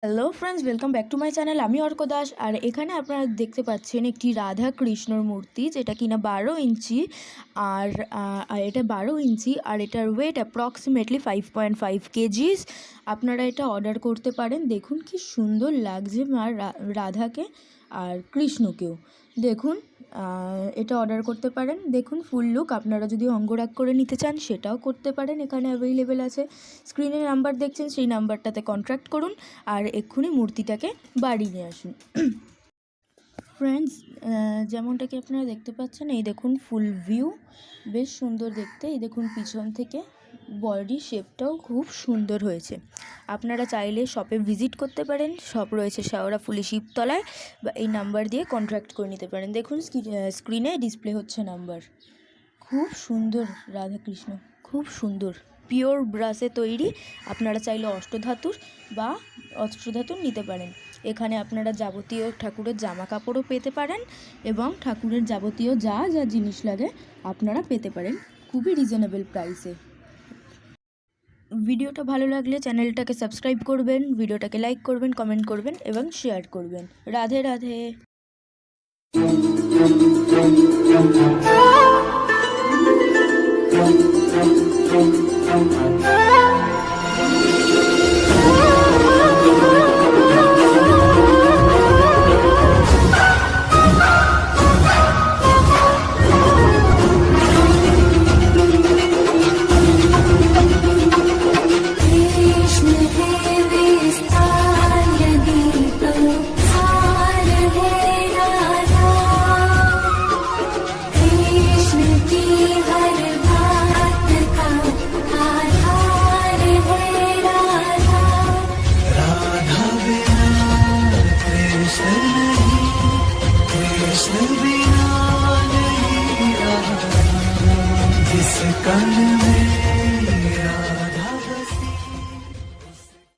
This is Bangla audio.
Hello friends, welcome back to my channel. আমি অর্ক দাস। আর এখানে আপনারা দেখতে পাচ্ছেন একটি রাধা কৃষ্ণর মূর্তি, যেটা কিনা 12 ইঞ্চি। আর এটা 12 ইঞ্চি আর এটার ওয়েট অ্যাপ্রক্সিমেটলি 5.5 কেজিস। আপনারা এটা অর্ডার করতে পারেন। দেখুন কি সুন্দর লাগছে মা রাধাকে আর কৃষ্ণকেও। দেখুন, এটা অর্ডার করতে পারেন। দেখুন ফুল লুক। আপনারা যদি অঙ্গরাগ করে নিতে চান সেটাও করতে পারেন, এখানে অ্যাভেলেবেল আছে। স্ক্রিনে নাম্বার দেখছেন, সেই নাম্বারটাতে কন্ট্যাক্ট করুন আর এক্ষুনি মূর্তিটাকে বাড়ি নিয়ে আসুন। ফ্রেন্ডস, যেমনটা কি আপনারা দেখতে পাচ্ছেন, এই দেখুন ফুল ভিউ, বেশ সুন্দর দেখতে। এই দেখুন পিছন থেকে বডি শেপটাও খুব সুন্দর হয়েছে। আপনারা চাইলে শপে ভিজিট করতে পারেন। শপ রয়েছে শেওড়াফুলি শিবতলায়, বা এই নাম্বার দিয়ে কন্ট্যাক্ট করে নিতে পারেন। দেখুন স্ক্রিনে ডিসপ্লে হচ্ছে নাম্বার। খুব সুন্দর রাধাকৃষ্ণ, খুব সুন্দর, পিওর ব্রাশে তৈরি। আপনারা চাইলে অষ্টধাতুর নিতে পারেন। এখানে আপনারা যাবতীয় ঠাকুরের জামা কাপড়ও পেতে পারেন এবং ঠাকুরের যাবতীয় যা যা জিনিস লাগে আপনারা পেতে পারেন খুবই রিজনেবল প্রাইসে। ভিডিওটা ভালো লাগলে চ্যানেলটাকে সাবস্ক্রাইব করবেন, ভিডিওটাকে লাইক করবেন, কমেন্ট করবেন এবং শেয়ার করবেন। রাধে রাধে। जिस कण में